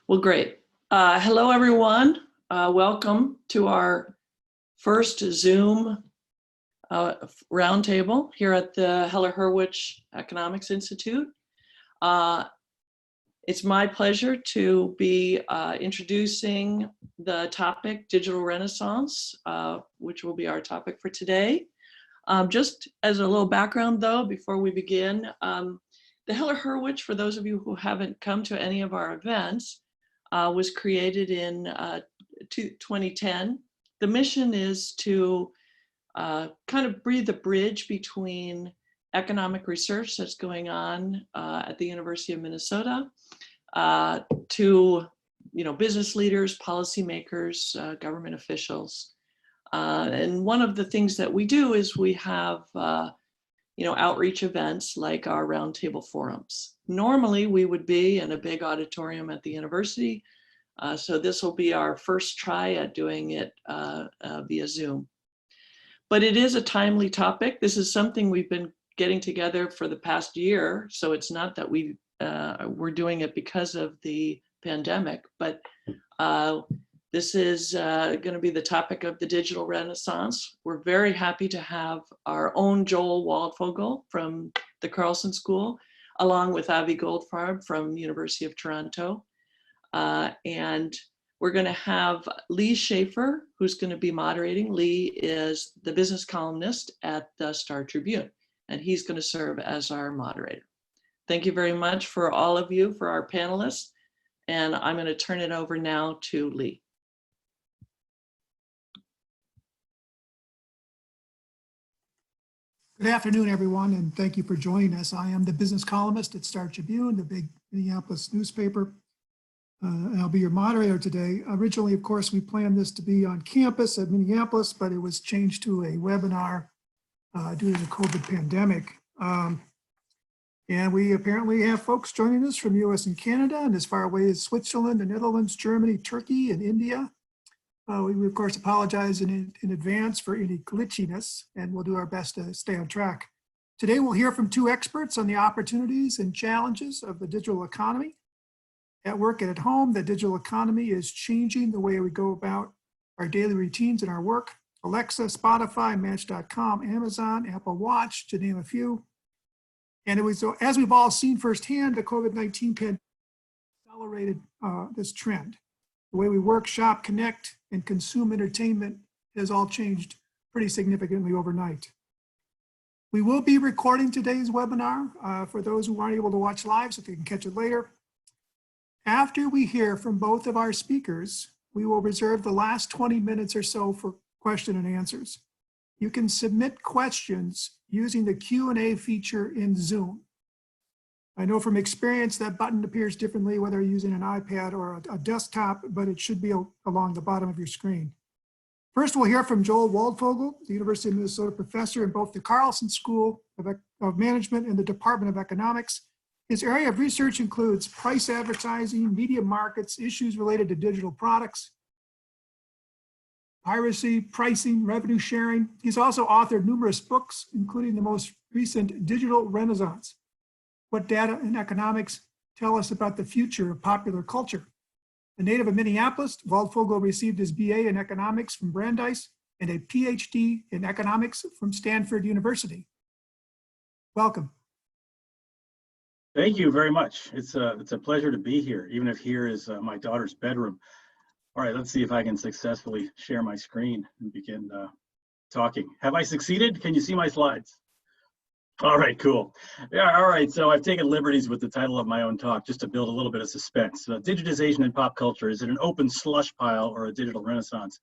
Well, great. Hello, everyone. Welcome to our first Zoom roundtable here at the Heller-Hurwicz Economics Institute. It's my pleasure to be introducing the topic Digital Renaissance, which will be our topic for today. Just as a little background though, before we begin, the Heller-Hurwicz, for those of you who haven't come to any of our events, was created in 2010. The mission is to kind of be the bridge between economic research that's going on at the University of Minnesota to business leaders, policymakers, government officials. And one of the things that we do is we have outreach events like our roundtable forums. Normally we would be in a big auditorium at the university. So this will be our first try at doing it via Zoom. But it is a timely topic. This is something we've been getting together for the past year. So it's not that we're doing it because of the pandemic, but this is going to be the topic of the digital renaissance. We're very happy to have our own Joel Waldfogel from the Carlson School, along with Avi Goldfarb from University of Toronto. And we're going to have Lee Schafer, who's going to be moderating. Lee is the business columnist at the Star Tribune, and he's going to serve as our moderator. Thank you very much for all of you, for our panelists. And I'm going to turn it over now to Lee. Good afternoon, everyone, and thank you for joining us. I am the business columnist at Star Tribune, the big Minneapolis newspaper, and I'll be your moderator today. Originally, of course, we planned this to be on campus at Minneapolis, but it was changed to a webinar due to the COVID pandemic. And we apparently have folks joining us from US and Canada, and as far away as Switzerland, the Netherlands, Germany, Turkey, and India. We of course apologize in advance for any glitchiness, and we'll do our best to stay on track. Today we'll hear from two experts on the opportunities and challenges of the digital economy. At work and at home, the digital economy is changing the way we go about our daily routines and our work. Alexa, Spotify, Match.com, Amazon, Apple Watch, to name a few. And it was, as we've all seen firsthand, the COVID-19 pandemic accelerated this trend. The way we work, shop, connect, and consume entertainment has all changed pretty significantly overnight. We will be recording today's webinar for those who aren't able to watch live, so they can catch it later. After we hear from both of our speakers, we will reserve the last 20 minutes or so for question and answers. You can submit questions using the Q&A feature in Zoom. I know from experience that button appears differently whether you're using an iPad or a desktop, but it should be along the bottom of your screen. First, we'll hear from Joel Waldfogel, the University of Minnesota professor in both the Carlson School of Management and the Department of Economics. His area of research includes price advertising, media markets, issues related to digital products, piracy, pricing, revenue sharing. He's also authored numerous books, including the most recent Digital Renaissance: What Data and Economics Tell Us About the Future of Popular Culture. A native of Minneapolis, Waldfogel received his BA in economics from Brandeis and a PhD in economics from Stanford University. Welcome. Thank you very much. It's a pleasure to be here, even if here is my daughter's bedroom. All right, let's see if I can successfully share my screen and begin talking. Have I succeeded? Can you see my slides? All right, cool. Yeah, all right, so I've taken liberties with the title of my own talk just to build a little bit of suspense. Digitization in pop culture, is it an open slush pile or a digital renaissance?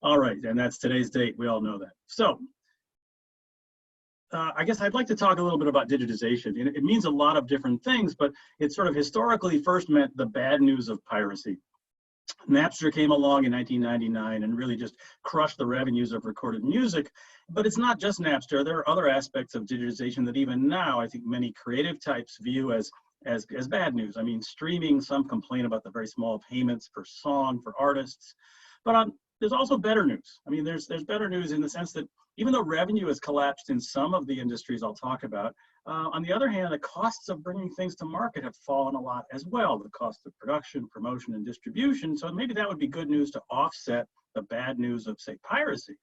All right, and that's today's date, we all know that. So, I guess I'd like to talk a little bit about digitization. It means a lot of different things, but it sort of historically first meant the bad news of piracy. Napster came along in 1999 and really just crushed the revenues of recorded music. But it's not just Napster. There are other aspects of digitization that even now I think many creative types view as bad news. I mean, streaming, some complain about the very small payments per song for artists. But there's also better news. I mean, there's better news in the sense that even though revenue has collapsed in some of the industries I'll talk about, on the other hand, the costs of bringing things to market have fallen a lot as well. The cost of production, promotion, and distribution. So maybe that would be good news to offset the bad news of, say, piracy.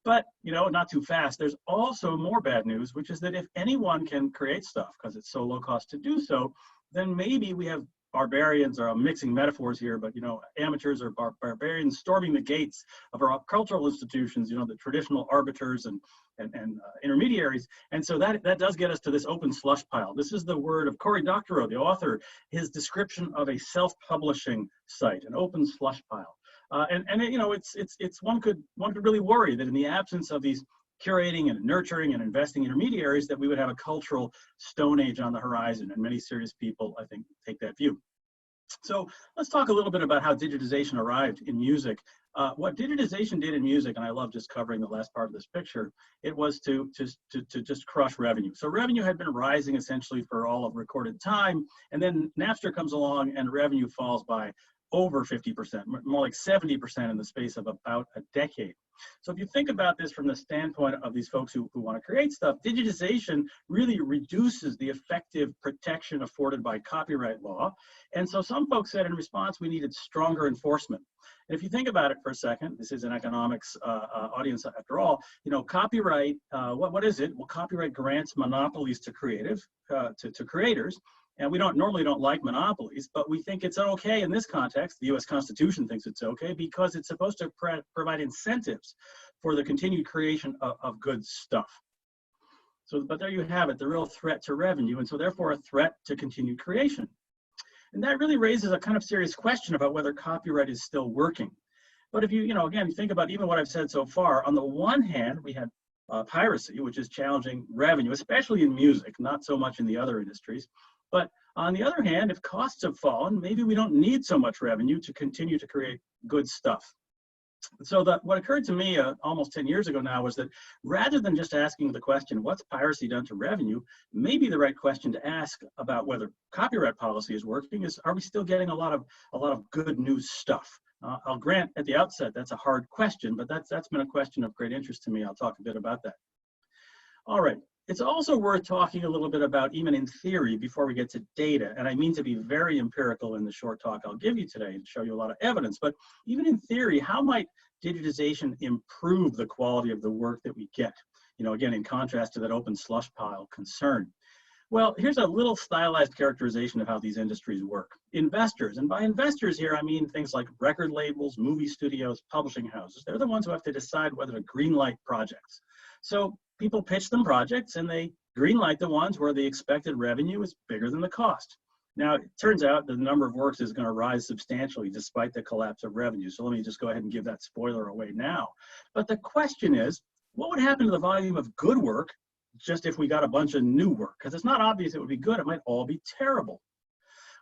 But, you know, not too fast. There's also more bad news, which is that if anyone can create stuff because it's so low cost to do so, then maybe we have barbarians, or I'm mixing metaphors here, but, you know, amateurs or barbarians storming the gates of our cultural institutions, you know, the traditional arbiters and intermediaries. And so that does get us to this open slush pile. This is the word of Cory Doctorow, the author, his description of a self-publishing site, an open slush pile. You know, it's one could really worry that in the absence of these curating and nurturing and investing intermediaries, that we would have a cultural stone age on the horizon, and many serious people, I think, take that view. So let's talk a little bit about how digitization arrived in music. What digitization did in music, and I love just covering the last part of this picture, it was to just crush revenue. So revenue had been rising essentially for all of recorded time, and then Napster comes along and revenue falls by over 50%, more like 70% in the space of about a decade. So if you think about this from the standpoint of these folks who want to create stuff, digitization really reduces the effective protection afforded by copyright law. And so some folks said in response, we needed stronger enforcement. And if you think about it for a second, this is an economics audience after all, you know, copyright, what is it? Well, copyright grants monopolies to creators. And we normally don't like monopolies, but we think it's okay in this context. The US Constitution thinks it's okay because it's supposed to provide incentives for the continued creation of good stuff. So, but there you have it, the real threat to revenue, and so therefore a threat to continued creation. And that really raises a kind of serious question about whether copyright is still working. But if you know, again, you think about even what I've said so far, on the one hand, we had piracy, which is challenging revenue, especially in music, not so much in the other industries. But on the other hand, if costs have fallen, maybe we don't need so much revenue to continue to create good stuff. So what occurred to me almost 10 years ago now was that rather than just asking the question, what's piracy done to revenue, maybe the right question to ask about whether copyright policy is working is, are we still getting a lot of good new stuff? I'll grant at the outset that's a hard question, but that's been a question of great interest to me. I'll talk a bit about that. All right. It's also worth talking a little bit about, even in theory, before we get to data, and I mean to be very empirical in the short talk I'll give you today and show you a lot of evidence, but even in theory, how might digitization improve the quality of the work that we get? You know, again, in contrast to that open slush pile concern. Well, here's a little stylized characterization of how these industries work. Investors, and by investors here, I mean things like record labels, movie studios, publishing houses. They're the ones who have to decide whether to greenlight projects. So people pitch them projects and they greenlight the ones where the expected revenue is bigger than the cost. Now, it turns out the number of works is going to rise substantially despite the collapse of revenue. So let me just go ahead and give that spoiler away now. But the question is, what would happen to the volume of good work just if we got a bunch of new work? Because it's not obvious it would be good. It might all be terrible.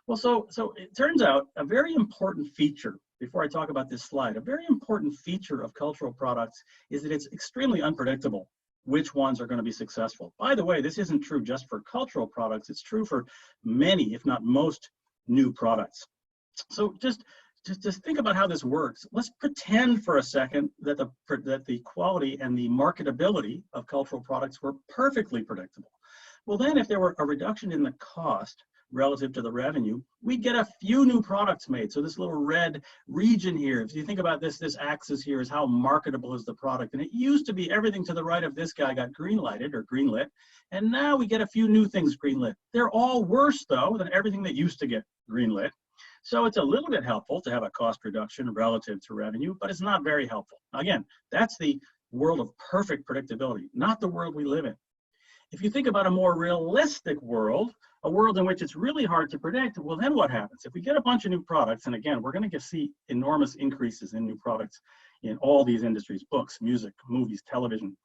Well, so it turns out a very important feature, before I talk about this slide, a very important feature of cultural products is that it's extremely unpredictable which ones are going to be successful. By the way, this isn't true just for cultural products. It's true for many, if not most, new products. So just think about how this works. Let's pretend for a second that the quality and the marketability of cultural products were perfectly predictable. Well, then if there were a reduction in the cost relative to the revenue, we'd get a few new products made. So this little red region here, if you think about this axis here is how marketable is the product. And it used to be everything to the right of this guy got greenlighted or greenlit. And now we get a few new things greenlit. They're all worse though than everything that used to get greenlit. So it's a little bit helpful to have a cost reduction relative to revenue, but it's not very helpful. Again, that's the world of perfect predictability, not the world we live in. If you think about a more realistic world, a world in which it's really hard to predict, well, then what happens? If we get a bunch of new products, and again, we're going to see enormous increases in new products in all these industries, books, music, movies, television.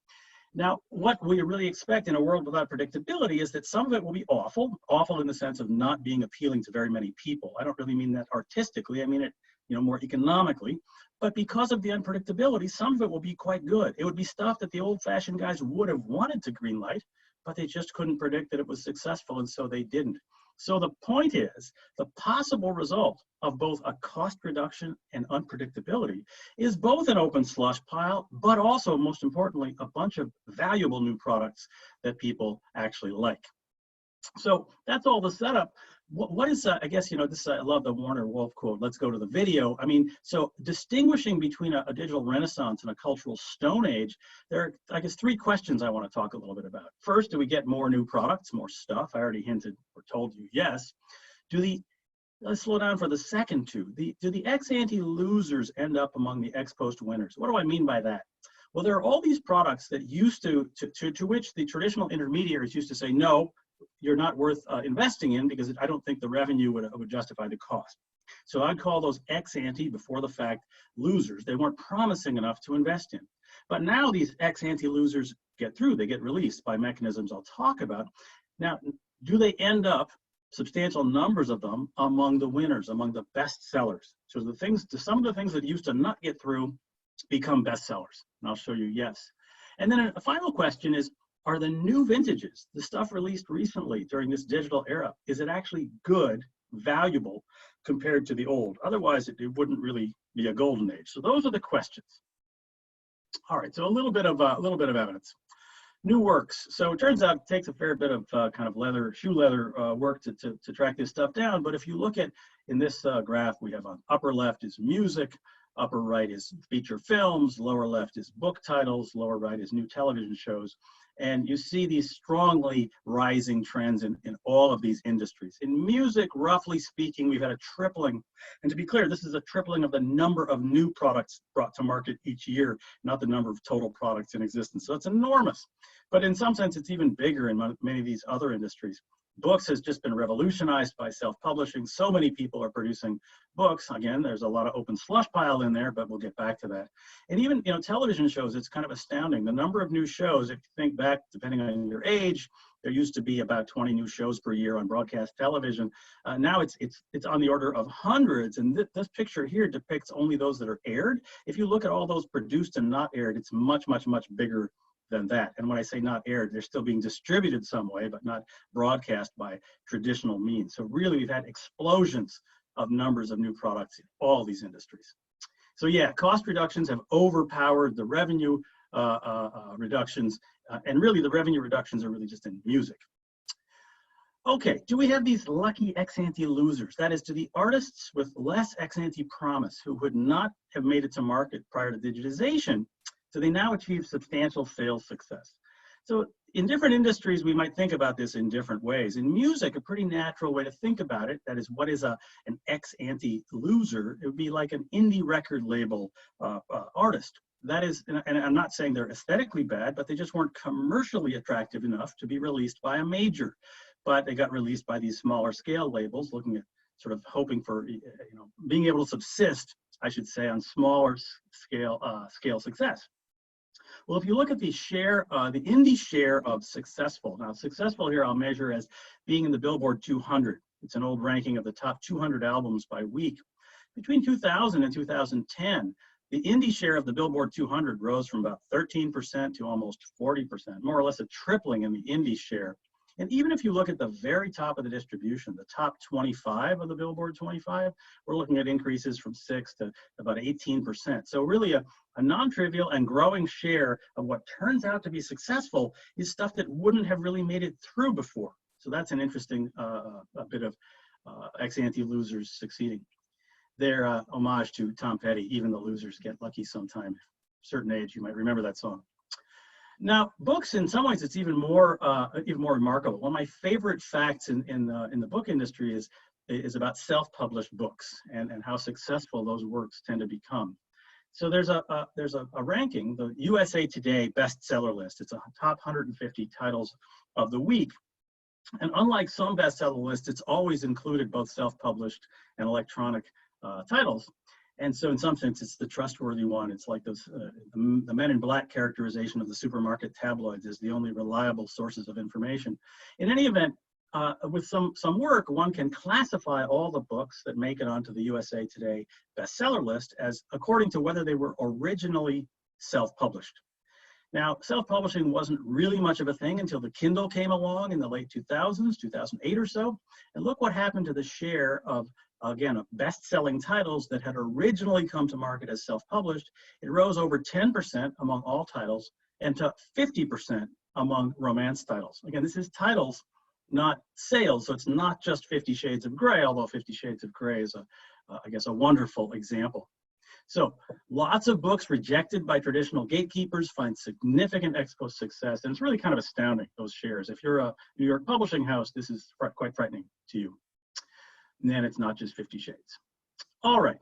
Now, what we really expect in a world without predictability is that some of it will be awful in the sense of not being appealing to very many people. I don't really mean that artistically, I mean it, more economically. But because of the unpredictability, some of it will be quite good. It would be stuff that the old-fashioned guys would have wanted to greenlight, but they just couldn't predict that it was successful, and so they didn't. So the point is, the possible result of both a cost reduction and unpredictability is both an open slush pile, but also, most importantly, a bunch of valuable new products that people actually like. So that's all the setup. What is, I guess, this, I love the Warner Wolf quote, let's go to the video. I mean, so distinguishing between a digital renaissance and a cultural stone age, there are, I guess, three questions I want to talk a little bit about. First, do we get more new products, more stuff? I already hinted or told you, yes. Let's slow down for the second two. Do the ex-ante losers end up among the ex-post winners? What do I mean by that? Well, there are all these products that used to which the traditional intermediaries used to say, no, you're not worth investing in because I don't think the revenue would justify the cost. So I'd call those ex-ante, before the fact, losers. They weren't promising enough to invest in. But now these ex-ante losers get through. They get released by mechanisms I'll talk about. Now, do they end up, substantial numbers of them, among the winners, among the best sellers? So some of the things that used to not get through become best sellers. And I'll show you yes. And then a final question is, are the new vintages, the stuff released recently during this digital era, is it actually good, valuable, compared to the old? Otherwise, it wouldn't really be a golden age. So those are the questions. All right, so a little bit of evidence. New works. So it turns out it takes a fair bit of kind of shoe leather work to track this stuff down. But if you look at, in this graph, we have on upper left is music, upper right is feature films, lower left is book titles, lower right is new television shows. And you see these strongly rising trends in all of these industries. In music, roughly speaking, we've had a tripling. And to be clear, this is a tripling of the number of new products brought to market each year, not the number of total products in existence. So it's enormous. But in some sense, it's even bigger in many of these other industries. Books has just been revolutionized by self-publishing. So many people are producing books. Again, there's a lot of open slush pile in there, but we'll get back to that. And even, television shows, it's kind of astounding. The number of new shows, if you think back, depending on your age, there used to be about 20 new shows per year on broadcast television. Now it's on the order of hundreds. And this picture here depicts only those that are aired. If you look at all those produced and not aired, it's much, much, much bigger than that. And when I say not aired, they're still being distributed some way, but not broadcast by traditional means. So really, we've had explosions of numbers of new products in all these industries. So yeah, cost reductions have overpowered the revenue reductions, and really the revenue reductions are really just in music. Okay, do we have these lucky ex-ante losers? That is, to the artists with less ex-ante promise who would not have made it to market prior to digitization, do they now achieve substantial sales success? So in different industries, we might think about this in different ways. In music, a pretty natural way to think about it, that is, what is an ex-ante loser? It would be like an indie record label artist. That is, and I'm not saying they're aesthetically bad, but they just weren't commercially attractive enough to be released by a major. But they got released by these smaller scale labels, looking at sort of hoping for, being able to subsist, I should say, on smaller scale success. Well, if you look at the share, the indie share of successful, now successful here I'll measure as being in the Billboard 200. It's an old ranking of the top 200 albums by week. Between 2000 and 2010, the indie share of the Billboard 200 rose from about 13% to almost 40%, more or less a tripling in the indie share. And even if you look at the very top of the distribution, the top 25 of the Billboard 25, we're looking at increases from 6 to about 18%. So really a non-trivial and growing share of what turns out to be successful is stuff that wouldn't have really made it through before. So that's an interesting bit of ex-ante losers succeeding. Their homage to Tom Petty, even the losers get lucky sometime. At a certain age, you might remember that song. Now, books, in some ways, it's even more remarkable. One of my favorite facts in the book industry is about self-published books and how successful those works tend to become. So there's a ranking, the USA Today bestseller list. It's a top 150 titles of the week. And unlike some bestseller lists, it's always included both self-published and electronic titles. And so in some sense, it's the trustworthy one. It's like those, the Men in Black characterization of the supermarket tabloids is the only reliable sources of information. In any event, with some work, one can classify all the books that make it onto the USA Today bestseller list as according to whether they were originally self-published. Now, self-publishing wasn't really much of a thing until the Kindle came along in the late 2000s, 2008 or so. And look what happened to the share of, again, of best-selling titles that had originally come to market as self-published. It rose over 10% among all titles and to 50% among romance titles. Again, this is titles, not sales. So it's not just 50 Shades of Grey, although 50 Shades of Grey is, I guess, a wonderful example. So lots of books rejected by traditional gatekeepers find significant expo success, and it's really kind of astounding, those shares. If you're a New York publishing house, this is quite frightening to you. And then it's not just 50 Shades. All right,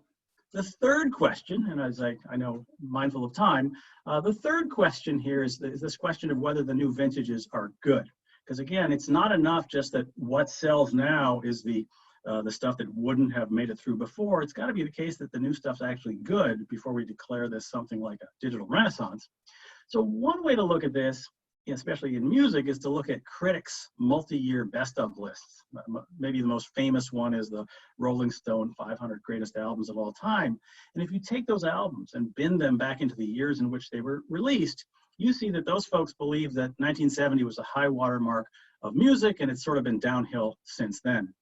the third question, and as I know, mindful of time, the third question here is this question of whether the new vintages are good. Because again, it's not enough just that what sells now is the stuff that wouldn't have made it through before. It's got to be the case that the new stuff's actually good before we declare this something like a digital renaissance. So one way to look at this, especially in music, is to look at critics' multi-year best of lists. Maybe the most famous one is the Rolling Stone 500 greatest albums of all time. And if you take those albums and bin them back into the years in which they were released, you see that those folks believe that 1970 was a high watermark of music, and it's sort of been downhill since then.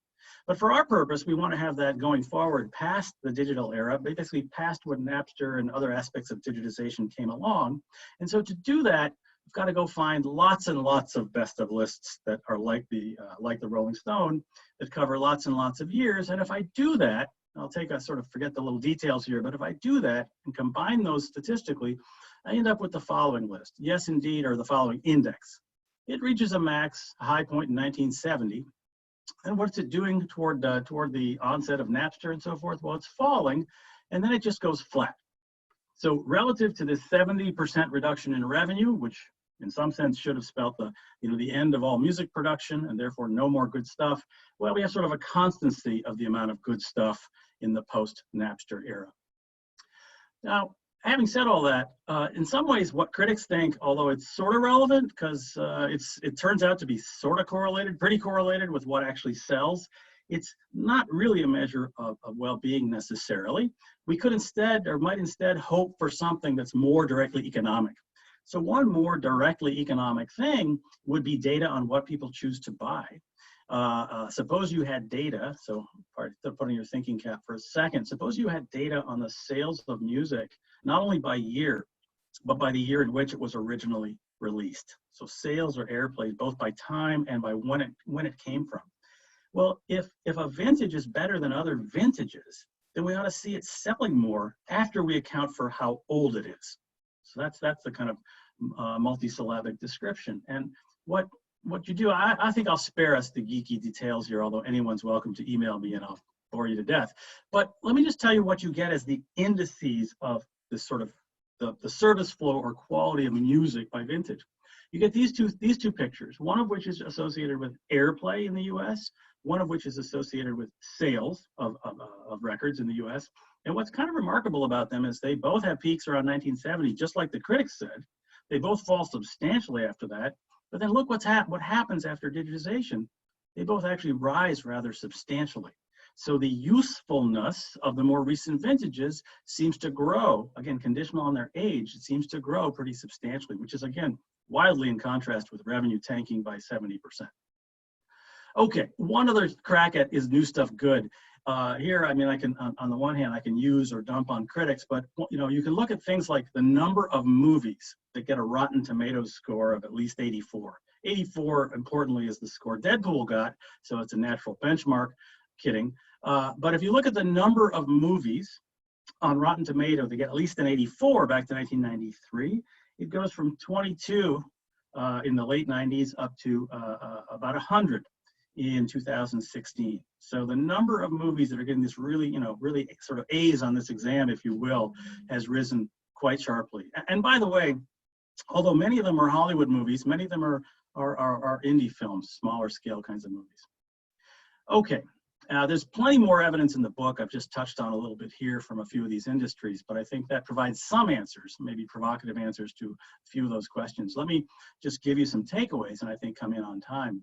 But for our purpose, we want to have that going forward past the digital era, basically past when Napster and other aspects of digitization came along. And so to do that, we've got to go find lots and lots of best of lists that are like the Rolling Stone, that cover lots and lots of years. And if I do that, I'll take a sort of forget the little details here, but if I do that and combine those statistically, I end up with the following list. Yes, indeed, or the following index. It reaches a high point in 1970. And what's it doing toward the onset of Napster and so forth? Well, it's falling, and then it just goes flat. So relative to this 70% reduction in revenue, which in some sense should have spelt the end of all music production and therefore no more good stuff, well, we have sort of a constancy of the amount of good stuff in the post-Napster era. Now, having said all that, in some ways what critics think, although it's sort of relevant because it turns out to be sort of correlated, pretty correlated with what actually sells, it's not really a measure of well-being necessarily. We could instead, or might instead, hope for something that's more directly economic. So one more directly economic thing would be data on what people choose to buy. Suppose you had data, so putting your thinking cap for a second, suppose you had data on the sales of music, not only by year, but by the year in which it was originally released. So sales or airplays, both by time and by when it came from. Well, if a vintage is better than other vintages, then we ought to see it selling more after we account for how old it is. So that's the kind of multisyllabic description. And what you do, I think I'll spare us the geeky details here, although anyone's welcome to email me and I'll bore you to death. But let me just tell you what you get as the indices of this sort of the service flow or quality of music by vintage. You get these two pictures, one of which is associated with airplay in the US, one of which is associated with sales of records in the US. And what's kind of remarkable about them is they both have peaks around 1970, just like the critics said. They both fall substantially after that. But then look what happens after digitization. They both actually rise rather substantially. So the usefulness of the more recent vintages seems to grow, again, conditional on their age, it seems to grow pretty substantially, which is, again, wildly in contrast with revenue tanking by 70%. Okay, one other crack at is new stuff good. Here, I mean, I can, on the one hand, I can use or dump on critics, but you can look at things like the number of movies that get a Rotten Tomatoes score of at least 84. 84, importantly, is the score Deadpool got, so it's a natural benchmark. Kidding. But if you look at the number of movies on Rotten Tomatoes, they get at least an 84 back to 1993. It goes from 22 in the late 90s up to about 100 in 2016. So the number of movies that are getting this really, really sort of A's on this exam, if you will, has risen quite sharply. And by the way, although many of them are Hollywood movies, many of them are indie films, smaller scale kinds of movies. Okay. There's plenty more evidence in the book. I've just touched on a little bit here from a few of these industries, but I think that provides some answers, maybe provocative answers to a few of those questions. Let me just give you some takeaways and I think come in on time.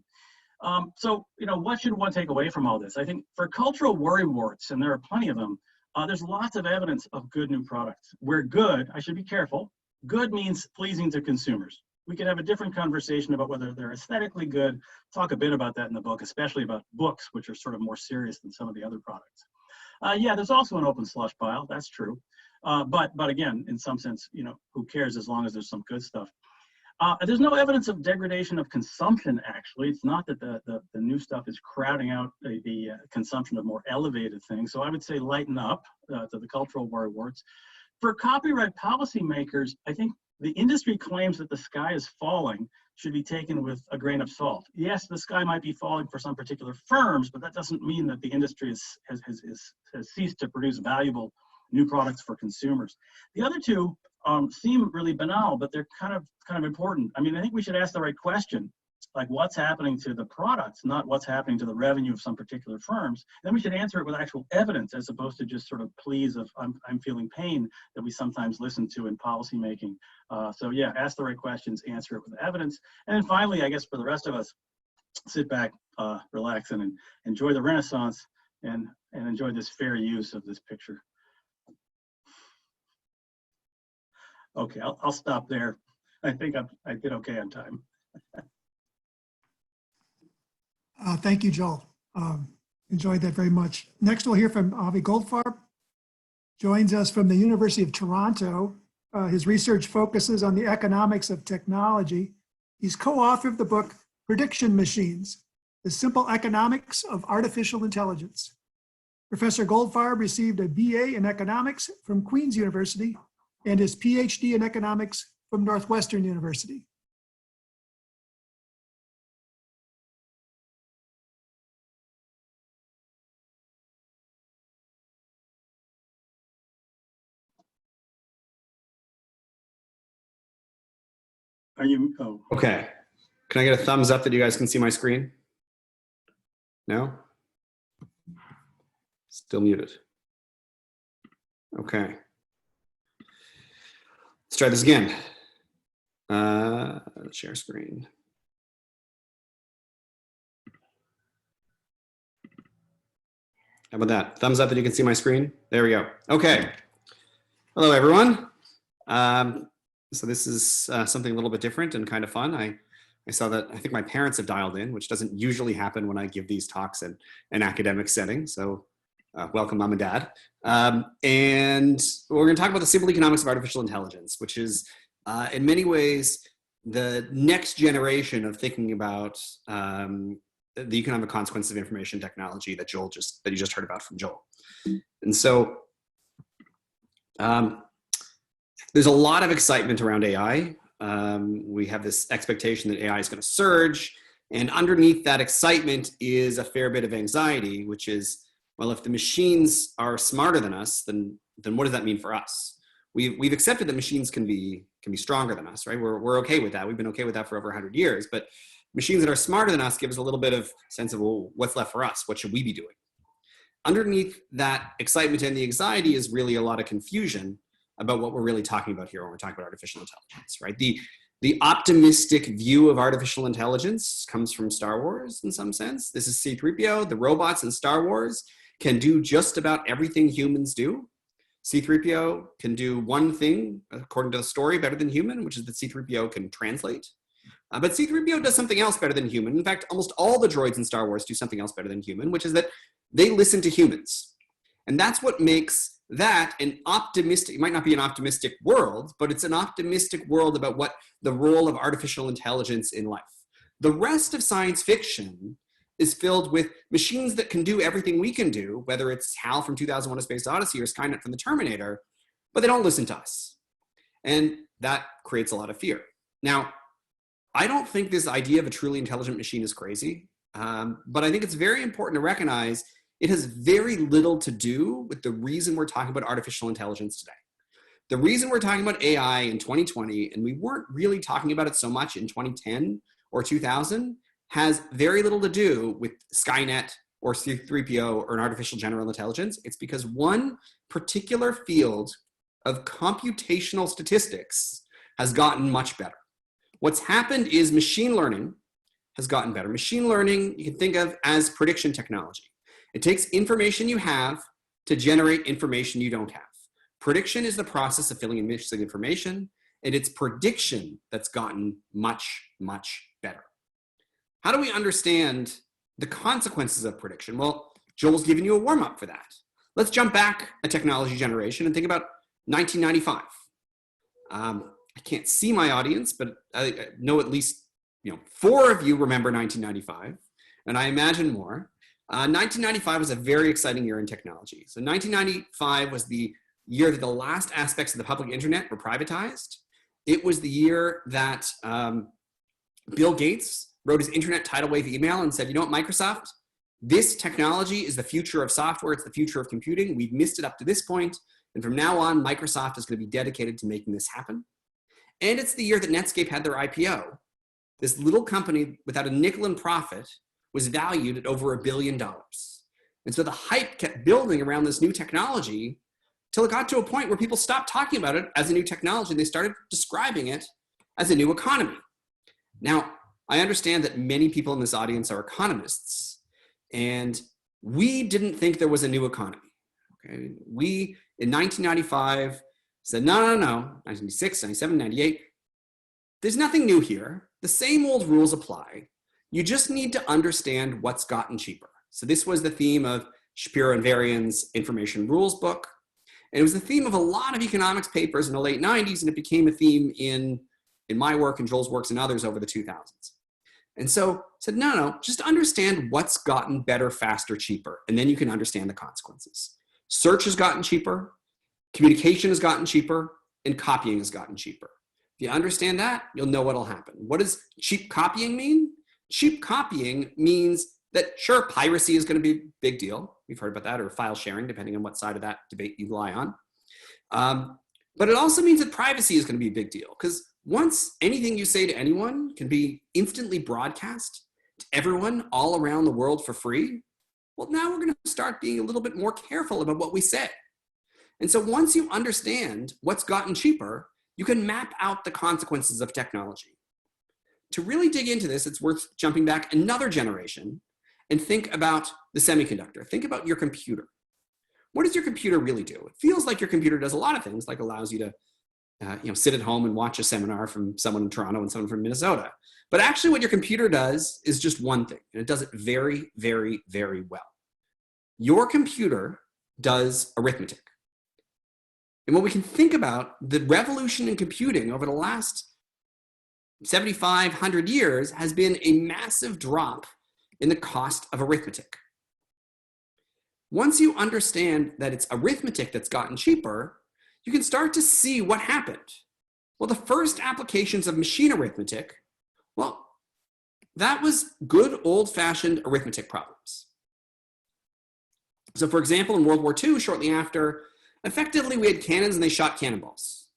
So, what should one take away from all this? I think for cultural worrywarts, and there are plenty of them, there's lots of evidence of good new products. Where good, I should be careful, good means pleasing to consumers. We could have a different conversation about whether they're aesthetically good. Talk a bit about that in the book, especially about books, which are sort of more serious than some of the other products. Yeah, there's also an open slush pile. That's true. But again, in some sense, you know, who cares as long as there's some good stuff. There's no evidence of degradation of consumption, actually. It's not that the new stuff is crowding out the consumption of more elevated things. So I would say lighten up to the cultural words. For copyright policymakers, I think the industry claims that the sky is falling should be taken with a grain of salt. Yes, the sky might be falling for some particular firms, but that doesn't mean that the industry has ceased to produce valuable new products for consumers. The other two seem really banal, but they're kind of important. I mean, I think we should ask the right question, like what's happening to the products, not what's happening to the revenue of some particular firms. Then we should answer it with actual evidence, as opposed to just sort of pleas of I'm feeling pain that we sometimes listen to in policymaking. So yeah, ask the right questions, answer it with evidence. And then finally, I guess for the rest of us, sit back, relax, and enjoy the Renaissance and enjoy this fair use of this picture. Okay, I'll stop there. I think I did okay on time. Thank you, Joel. Enjoyed that very much. Next, we'll hear from Avi Goldfarb. Joins us from the University of Toronto. His research focuses on the economics of technology. He's co-author of the book, Prediction Machines, The Simple Economics of Artificial Intelligence. Professor Goldfarb received a BA in economics from Queen's University and his PhD in economics from Northwestern University. Are you, oh. Okay. Can I get a thumbs up that you guys can see my screen? No? Still muted. Okay. Let's try this again. Share screen. How about that? Thumbs up that you can see my screen? There we go. Okay. Hello, everyone. So this is something a little bit different and kind of fun. I saw that I think my parents have dialed in, which doesn't usually happen when I give these talks in an academic setting. So welcome, Mom and Dad. And we're going to talk about the simple economics of artificial intelligence, which is in many ways the next generation of thinking about the economic consequences of information technology that you just heard about from Joel. And so there's a lot of excitement around AI. We have this expectation that AI is going to surge, and underneath that excitement is a fair bit of anxiety, which is, well, if the machines are smarter than us, then what does that mean for us? We've accepted that machines can be stronger than us, right? We're okay with that. We've been okay with that for over 100 years, but machines that are smarter than us give us a little bit of sense of, well, what's left for us? What should we be doing? Underneath that excitement and the anxiety is really a lot of confusion about what we're really talking about here when we're talking about artificial intelligence, right? The optimistic view of artificial intelligence comes from Star Wars in some sense. This is C-3PO. The robots in Star Wars can do just about everything humans do. C-3PO can do one thing, according to the story, better than human, which is that C-3PO can translate. But C-3PO does something else better than human. In fact, almost all the droids in Star Wars do something else better than human, which is that they listen to humans. And that's what makes that an optimistic, it might not be an optimistic world, but it's an optimistic world about what the role of artificial intelligence in life. The rest of science fiction is filled with machines that can do everything we can do, whether it's HAL from 2001: A Space Odyssey or Skynet from the Terminator, but they don't listen to us. And that creates a lot of fear. Now, I don't think this idea of a truly intelligent machine is crazy, but I think it's very important to recognize it has very little to do with the reason we're talking about artificial intelligence today. The reason we're talking about AI in 2020, and we weren't really talking about it so much in 2010 or 2000, has very little to do with Skynet or C-3PO or an artificial general intelligence. It's because one particular field of computational statistics has gotten much better. What's happened is machine learning has gotten better. Machine learning, you can think of as prediction technology. It takes information you have to generate information you don't have. Prediction is the process of filling in missing information, and it's prediction that's gotten much, much better. How do we understand the consequences of prediction? Well, Joel's given you a warm-up for that. Let's jump back a technology generation and think about 1995. I can't see my audience, but I know at least 4 of you remember 1995, and I imagine more. 1995 was a very exciting year in technology. So 1995 was the year that the last aspects of the public internet were privatized. It was the year that Bill Gates wrote his internet tidal wave email and said, you know what, Microsoft, this technology is the future of software. It's the future of computing. We've missed it up to this point. And from now on, Microsoft is going to be dedicated to making this happen. And it's the year that Netscape had their IPO. This little company without a nickel in profit was valued at over $1 billion. And so the hype kept building around this new technology till it got to a point where people stopped talking about it as a new technology. They started describing it as a new economy. Now, I understand that many people in this audience are economists, and we didn't think there was a new economy. Okay? We, in 1995, said, no, 1996, 97, 98, there's nothing new here. The same old rules apply. You just need to understand what's gotten cheaper. So this was the theme of Shapiro and Varian's information rules book. And it was the theme of a lot of economics papers in the late 90s, and it became a theme in my work and Joel's works and others over the 2000s. And so I said, no, just understand what's gotten better, faster, cheaper, and then you can understand the consequences. Search has gotten cheaper, communication has gotten cheaper, and copying has gotten cheaper. If you understand that, you'll know what'll happen. What does cheap copying mean? Cheap copying means that, sure, piracy is going to be a big deal. We've heard about that, or file sharing, depending on what side of that debate you lie on. But it also means that privacy is going to be a big deal, because once anything you say to anyone can be instantly broadcast to everyone all around the world for free, well, now we're going to start being a little bit more careful about what we say. And so once you understand what's gotten cheaper, you can map out the consequences of technology. To really dig into this, it's worth jumping back another generation and think about the semiconductor. Think about your computer. What does your computer really do? It feels like your computer does a lot of things, like allows you to sit at home and watch a seminar from someone in Toronto and someone from Minnesota. But actually what your computer does is just one thing, and it does it very, very, very well. Your computer does arithmetic. And what we can think about, the revolution in computing over the last 7,500 years has been a massive drop in the cost of arithmetic. Once you understand that it's arithmetic that's gotten cheaper, you can start to see what happened. Well, the first applications of machine arithmetic, well, that was good old-fashioned arithmetic problems. So for example, in World War II, shortly after, effectively we had cannons and they shot cannonballs.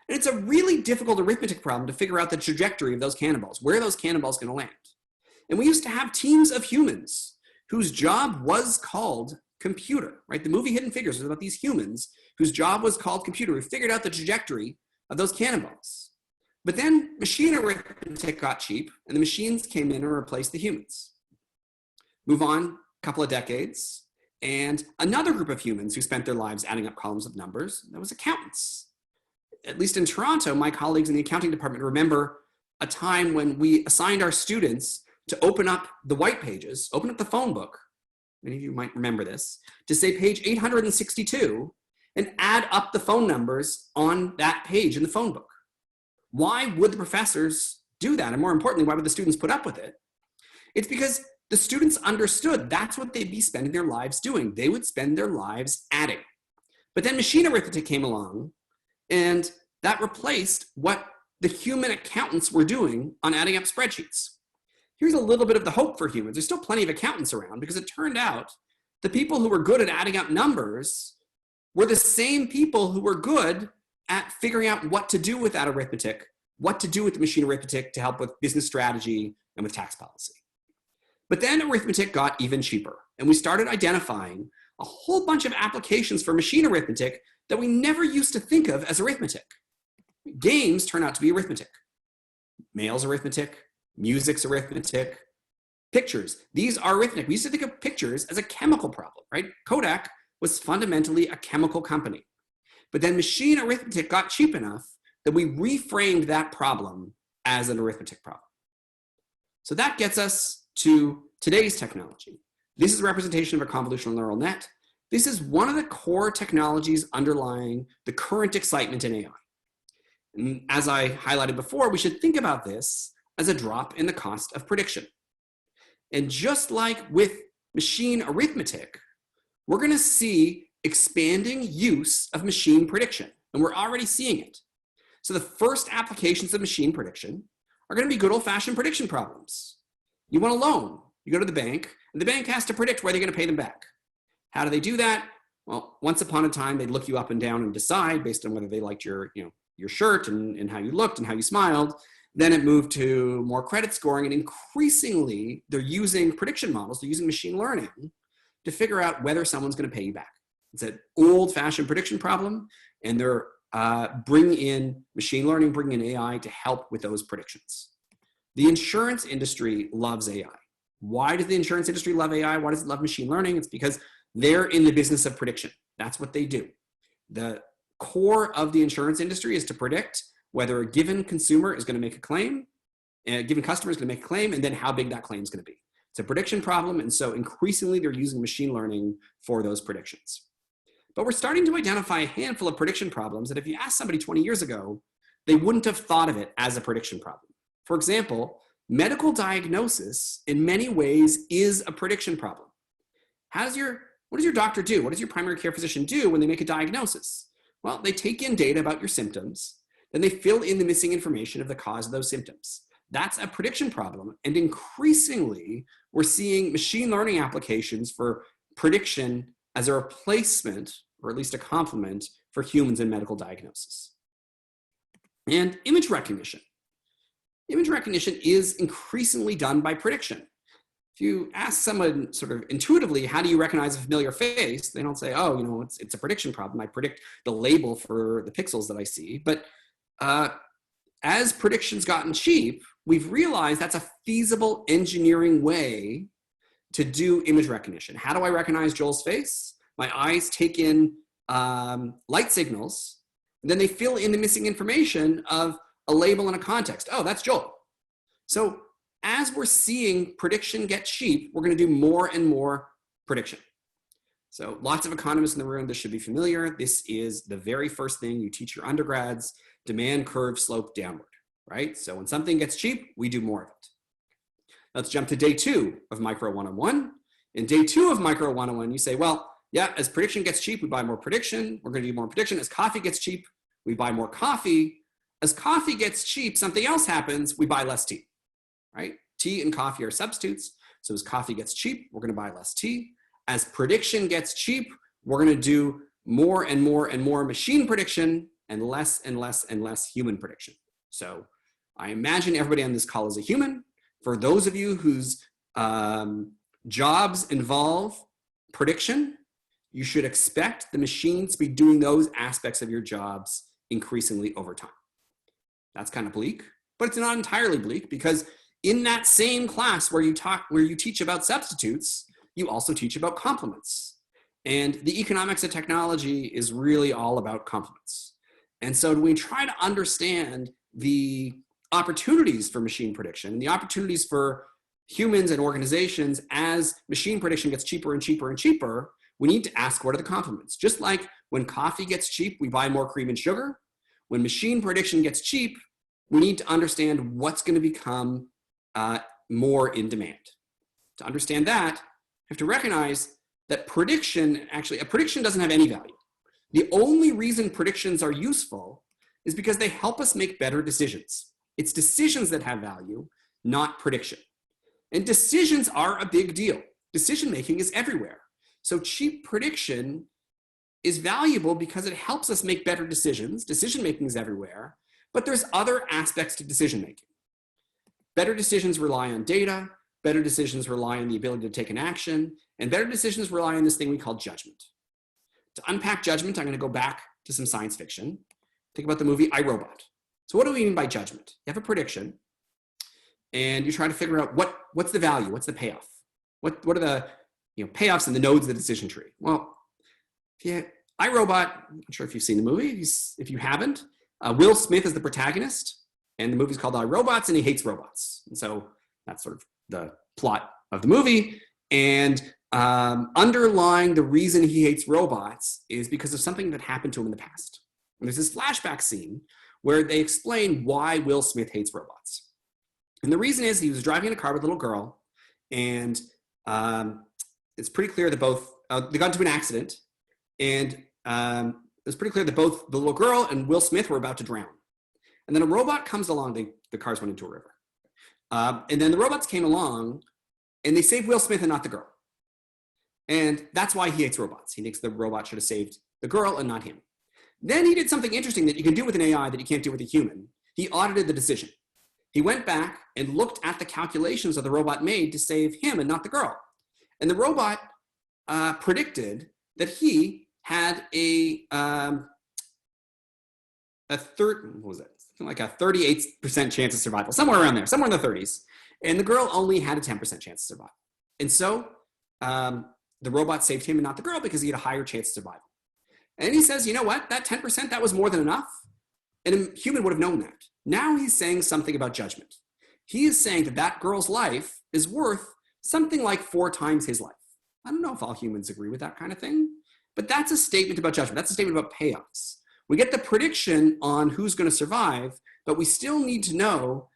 And it's a really difficult arithmetic problem to figure out the trajectory of those cannonballs, where those cannonballs going to land. And we used to have teams of humans whose job was called computer, right? The movie Hidden Figures was about these humans whose job was called computer, who figured out the trajectory of those cannonballs. But then machine arithmetic got cheap and the machines came in and replaced the humans. Move on a couple of decades, and another group of humans who spent their lives adding up columns of numbers, that was accountants. At least in Toronto, my colleagues in the accounting department remember a time when we assigned our students to open up the white pages, open up the phone book, many of you might remember this, to say page 862 and add up the phone numbers on that page in the phone book. Why would the professors do that? And more importantly, why would the students put up with it? It's because the students understood that's what they'd be spending their lives doing. They would spend their lives adding. But then machine arithmetic came along, and that replaced what the human accountants were doing on adding up spreadsheets. Here's a little bit of the hope for humans. There's still plenty of accountants around, because it turned out the people who were good at adding up numbers were the same people who were good at figuring out what to do with that arithmetic, what to do with the machine arithmetic to help with business strategy and with tax policy. But then arithmetic got even cheaper, and we started identifying a whole bunch of applications for machine arithmetic that we never used to think of as arithmetic. Games turn out to be arithmetic. Mail's arithmetic, music's arithmetic, pictures. These are arithmetic. We used to think of pictures as a chemical problem, right? Kodak was fundamentally a chemical company. But then machine arithmetic got cheap enough that we reframed that problem as an arithmetic problem. So that gets us to today's technology. This is a representation of a convolutional neural net. This is one of the core technologies underlying the current excitement in AI. And as I highlighted before, we should think about this as a drop in the cost of prediction. And just like with machine arithmetic, we're going to see expanding use of machine prediction, and we're already seeing it. So the first applications of machine prediction are going to be good old-fashioned prediction problems. You want a loan, you go to the bank, and the bank has to predict whether you're going to pay them back. How do they do that? Well, once upon a time, they'd look you up and down and decide based on whether they liked your shirt and how you looked and how you smiled. Then it moved to more credit scoring, and increasingly they're using prediction models, they're using machine learning to figure out whether someone's going to pay you back. It's an old-fashioned prediction problem, and they're bringing in machine learning, bringing in AI to help with those predictions. The insurance industry loves AI. Why does the insurance industry love AI? Why does it love machine learning? It's because they're in the business of prediction. That's what they do. The core of the insurance industry is to predict whether a given consumer is going to make a claim, a given customer is going to make a claim, and then how big that claim is going to be. It's a prediction problem, and so increasingly they're using machine learning for those predictions. But we're starting to identify a handful of prediction problems that if you asked somebody 20 years ago, they wouldn't have thought of it as a prediction problem. For example, medical diagnosis in many ways is a prediction problem. What does your doctor do? What does your primary care physician do when they make a diagnosis? Well, they take in data about your symptoms, then they fill in the missing information of the cause of those symptoms. That's a prediction problem. And increasingly, we're seeing machine learning applications for prediction as a replacement, or at least a complement, for humans in medical diagnosis. And image recognition. Image recognition is increasingly done by prediction. If you ask someone sort of intuitively, how do you recognize a familiar face? They don't say, oh, it's a prediction problem. I predict the label for the pixels that I see. But as prediction's gotten cheap, we've realized that's a feasible engineering way to do image recognition. How do I recognize Joel's face? My eyes take in light signals, and then they fill in the missing information of a label and a context. Oh, that's Joel. So as we're seeing prediction get cheap, we're going to do more and more prediction. So lots of economists in the room, this should be familiar. This is the very first thing you teach your undergrads, demand curve slope downward, right? So when something gets cheap, we do more of it. Let's jump to day 2 of Micro 101. In day 2 of Micro 101, you say, well, yeah, as prediction gets cheap, we buy more prediction. We're going to do more prediction. As coffee gets cheap, we buy more coffee. As coffee gets cheap, something else happens, we buy less tea, right? Tea and coffee are substitutes. So as coffee gets cheap, we're going to buy less tea. As prediction gets cheap, we're going to do more and more and more machine prediction and less and less and less human prediction. So I imagine everybody on this call is a human. For those of you whose jobs involve prediction, you should expect the machines to be doing those aspects of your jobs increasingly over time. That's kind of bleak, but it's not entirely bleak, because in that same class where you teach about substitutes, you also teach about complements. And the economics of technology is really all about complements. And so when we try to understand the opportunities for machine prediction, the opportunities for humans and organizations as machine prediction gets cheaper and cheaper and cheaper, we need to ask, what are the complements? Just like when coffee gets cheap, we buy more cream and sugar. When machine prediction gets cheap, we need to understand what's going to become more in demand. To understand that, you have to recognize that a prediction doesn't have any value. The only reason predictions are useful is because they help us make better decisions. It's decisions that have value, not prediction. And decisions are a big deal. Decision making is everywhere. So cheap prediction is valuable because it helps us make better decisions. Decision making is everywhere, but there's other aspects to decision making. Better decisions rely on data, better decisions rely on the ability to take an action, and better decisions rely on this thing we call judgment. To unpack judgment, I'm going to go back to some science fiction. Think about the movie I, Robot. So what do we mean by judgment? You have a prediction, and you try to figure out what's the value, what's the payoff? What are the payoffs and the nodes of the decision tree? Well, I, Robot, I'm not sure if you've seen the movie. If you haven't, Will Smith is the protagonist, and the movie's called iRobots, and he hates robots. And so that's sort of the plot of the movie. And underlying the reason he hates robots is because of something that happened to him in the past. And there's this flashback scene where they explain why Will Smith hates robots. And the reason is he was driving in a car with a little girl, and it's pretty clear that both, they got into an accident, and it's pretty clear that both the little girl and Will Smith were about to drown. And then a robot comes along, the cars went into a river. And then the robots came along, and they saved Will Smith and not the girl. And that's why he hates robots. He thinks the robot should have saved the girl and not him. Then he did something interesting that you can do with an AI that you can't do with a human. He audited the decision. He went back and looked at the calculations that the robot made to save him and not the girl. And the robot predicted that he had a 38% chance of survival, somewhere around there, somewhere in the 30s. And the girl only had a 10% chance of survival. And so the robot saved him and not the girl because he had a higher chance of survival. And he says, you know what, that 10%, that was more than enough. And a human would have known that. Now he's saying something about judgment. He is saying that that girl's life is worth something like 4 times his life. I don't know if all humans agree with that kind of thing, but that's a statement about judgment. That's a statement about payoffs. We get the prediction on who's going to survive, but we still need to know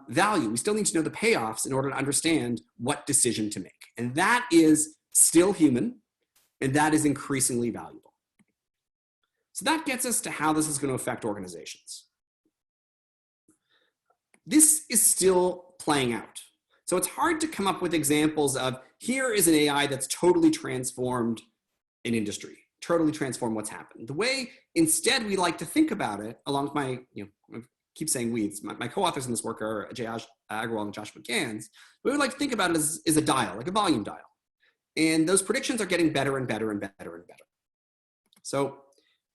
value. We still need to know the payoffs in order to understand what decision to make. And that is still human, and that is increasingly valuable. So that gets us to how this is going to affect organizations. This is still playing out. So it's hard to come up with examples of here is an AI that's totally transformed an industry, totally transformed what's happened. The way instead we like to think about it, along with my, I keep saying we, my co-authors in this work are Jay Agrawal and Josh McGanns, we would like to think about it as a dial, like a volume dial. And those predictions are getting better and better and better and better. So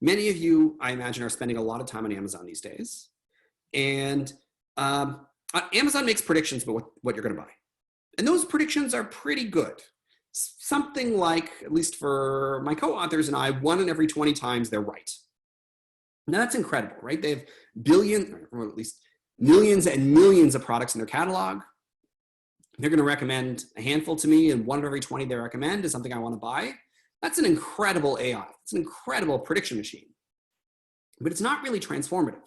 many of you, I imagine, are spending a lot of time on Amazon these days. And Amazon makes predictions about what you're going to buy. And those predictions are pretty good. Something like, at least for my co-authors and I, 1 in every 20 times they're right. Now that's incredible, right? They have billions, or at least millions and millions of products in their catalog. They're going to recommend a handful to me, and 1 in every 20 they recommend is something I want to buy. That's an incredible AI. It's an incredible prediction machine. But it's not really transformative.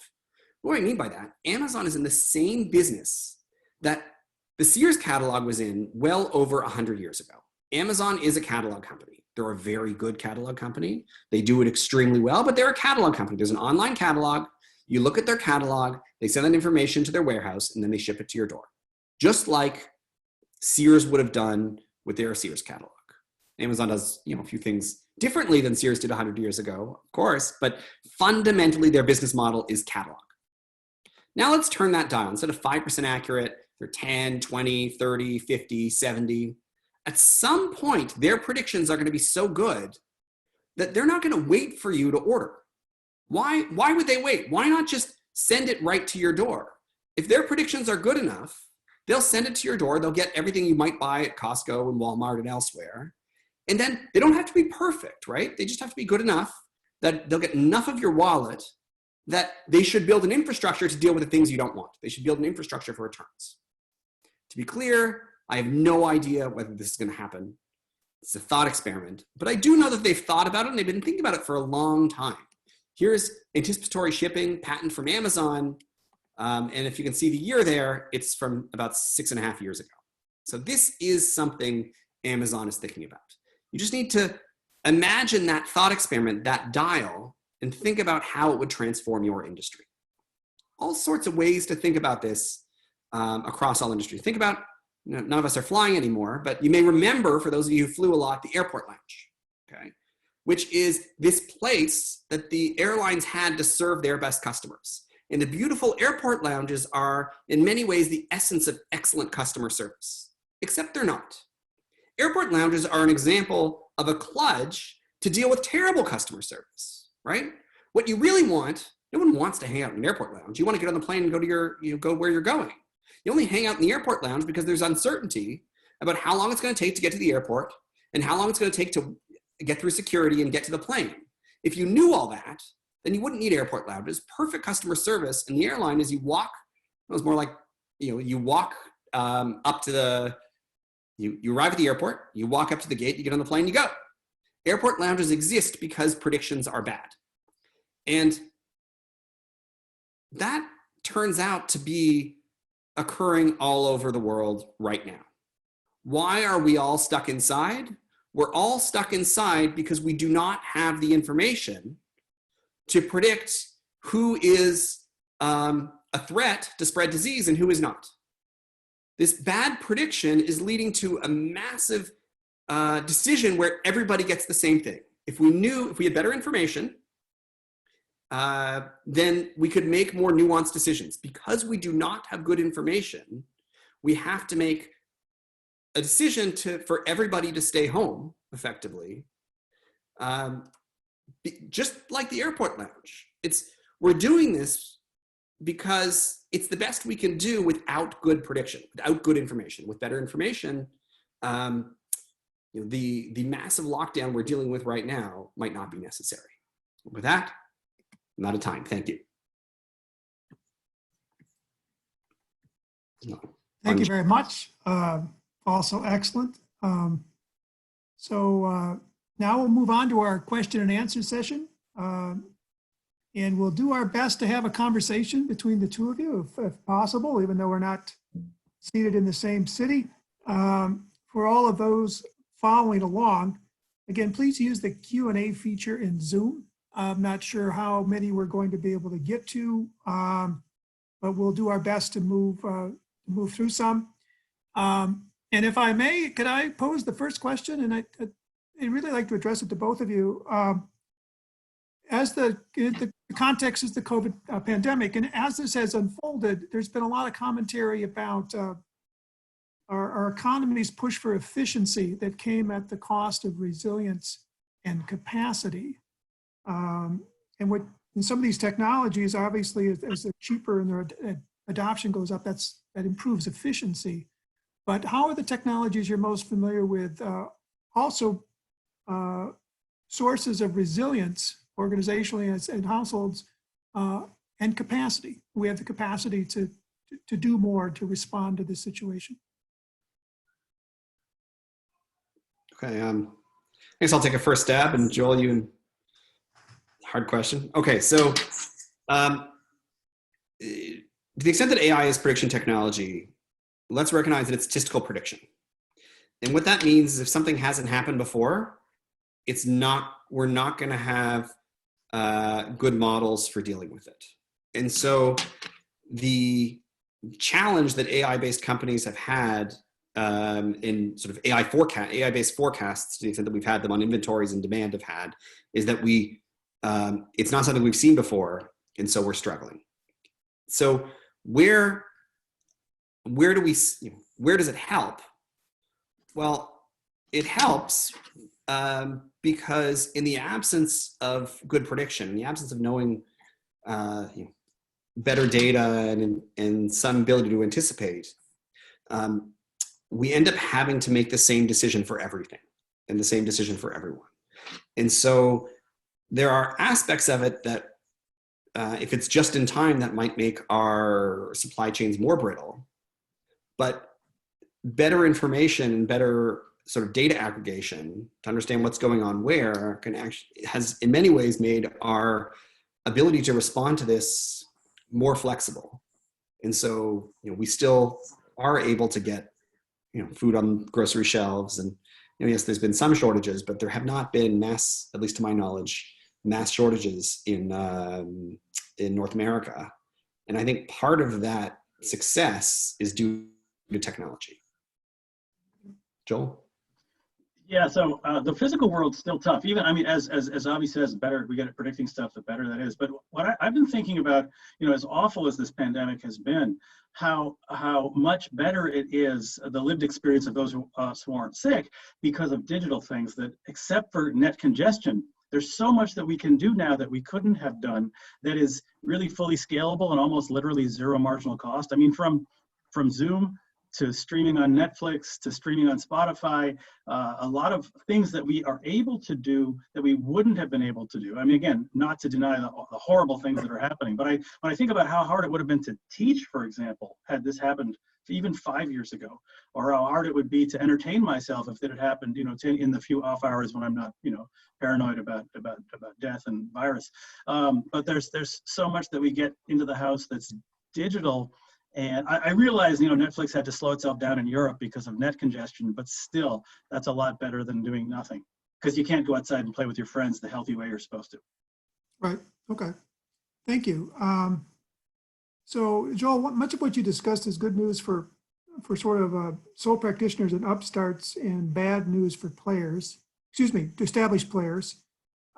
What do I mean by that? Amazon is in the same business that the Sears catalog was in well over 100 years ago. Amazon is a catalog company. They're a very good catalog company. They do it extremely well, but they're a catalog company. There's an online catalog. You look at their catalog, they send that information to their warehouse, and then they ship it to your door. Just like Sears would have done with their Sears catalog. Amazon does, a few things differently than Sears did 100 years ago, of course, but fundamentally their business model is catalog. Now let's turn that dial. Instead of 5% accurate, they're 10, 20, 30, 50, 70. At some point, their predictions are going to be so good that they're not going to wait for you to order. Why would they wait? Why not just send it right to your door? If their predictions are good enough, they'll send it to your door. They'll get everything you might buy at Costco and Walmart and elsewhere. And then they don't have to be perfect, right? They just have to be good enough that they'll get enough of your wallet that they should build an infrastructure to deal with the things you don't want. They should build an infrastructure for returns. To be clear, I have no idea whether this is going to happen. It's a thought experiment, but I do know that they've thought about it and they've been thinking about it for a long time. Here's anticipatory shipping patent from Amazon. And if you can see the year there, it's from about 6.5 years ago. So this is something Amazon is thinking about. You just need to imagine that thought experiment, that dial, and think about how it would transform your industry. All sorts of ways to think about this across all industries. Think about, none of us are flying anymore, but you may remember, for those of you who flew a lot, the airport lounge, okay? Which is this place that the airlines had to serve their best customers. And the beautiful airport lounges are, in many ways, the essence of excellent customer service, except they're not. Airport lounges are an example of a kludge to deal with terrible customer service, right? What you really want, no one wants to hang out in an airport lounge. You want to get on the plane and go to go where you're going. You only hang out in the airport lounge because there's uncertainty about how long it's going to take to get to the airport and how long it's going to take to get through security and get to the plane. If you knew all that, then you wouldn't need airport lounges. Perfect customer service in the airline is you walk, it was more like, you walk up to the, you arrive at the airport, you walk up to the gate, you get on the plane, you go. Airport lounges exist because predictions are bad. And that turns out to be occurring all over the world right now. Why are we all stuck inside? We're all stuck inside because we do not have the information to predict who is a threat to spread disease and who is not. This bad prediction is leading to a massive decision where everybody gets the same thing. If we had better information, then we could make more nuanced decisions. Because we do not have good information, we have to make a decision for everybody to stay home effectively, just like the airport lounge. We're doing this because it's the best we can do without good prediction, without good information. With better information, the massive lockdown we're dealing with right now might not be necessary. With that, I'm out of time. Thank you. Thank you very much. Also excellent. So now we'll move on to our question and answer session. And we'll do our best to have a conversation between the two of you, if possible, even though we're not seated in the same city. For all of those following along, again, please use the Q&A feature in Zoom. I'm not sure how many we're going to be able to get to, but we'll do our best to move through some. And if I may, could I pose the first question? And I'd really like to address it to both of you. As the context is the COVID pandemic, and as this has unfolded, there's been a lot of commentary about our economy's push for efficiency that came at the cost of resilience and capacity. And some of these technologies, obviously, as they're cheaper and their adoption goes up, that improves efficiency. But how are the technologies you're most familiar with also sources of resilience organizationally and households and capacity? We have the capacity to do more to respond to this situation. Okay, I guess I'll take a first stab, and Joel, you, hard question. Okay, so to the extent that AI is prediction technology, let's recognize that it's statistical prediction. And what that means is if something hasn't happened before, we're not going to have good models for dealing with it. And so the challenge that AI-based companies have had in sort of AI-based forecasts, to the extent that we've had them on inventories and demand have had, is that it's not something we've seen before, and so we're struggling. So where does it help? Well, it helps because in the absence of good prediction, in the absence of knowing better data and some ability to anticipate, we end up having to make the same decision for everything and the same decision for everyone. And so there are aspects of it that if it's just in time, that might make our supply chains more brittle. But better information and better sort of data aggregation to understand what's going on where has in many ways made our ability to respond to this more flexible. And so, we still are able to get, food on grocery shelves, and yes, there's been some shortages, but there have not been mass, at least to my knowledge, mass shortages in North America. And I think part of that success is due to technology. Joel? Yeah, so the physical world's still tough. Even, as Avi says, better we get at predicting stuff, the better that is. But what I've been thinking about, as awful as this pandemic has been, how much better it is, the lived experience of those who aren't sick, because of digital things that, except for net congestion, there's so much that we can do now that we couldn't have done that is really fully scalable and almost literally zero marginal cost. From Zoom to streaming on Netflix, to streaming on Spotify, a lot of things that we are able to do that we wouldn't have been able to do. I mean, again, not to deny the horrible things that are happening, but when I think about how hard it would have been to teach, for example, had this happened even 5 years ago, or how hard it would be to entertain myself if it had happened, you know, in the few off hours when I'm not, you know, paranoid about death and virus. But there's so much that we get into the house that's digital. And I realize, you know, Netflix had to slow itself down in Europe because of net congestion, but still, that's a lot better than doing nothing, because you can't go outside and play with your friends the healthy way you're supposed to. Right. Okay. Thank you. So, Joel, much of what you discussed is good news for sort of sole practitioners and upstarts, and bad news for players. Excuse me, to established players.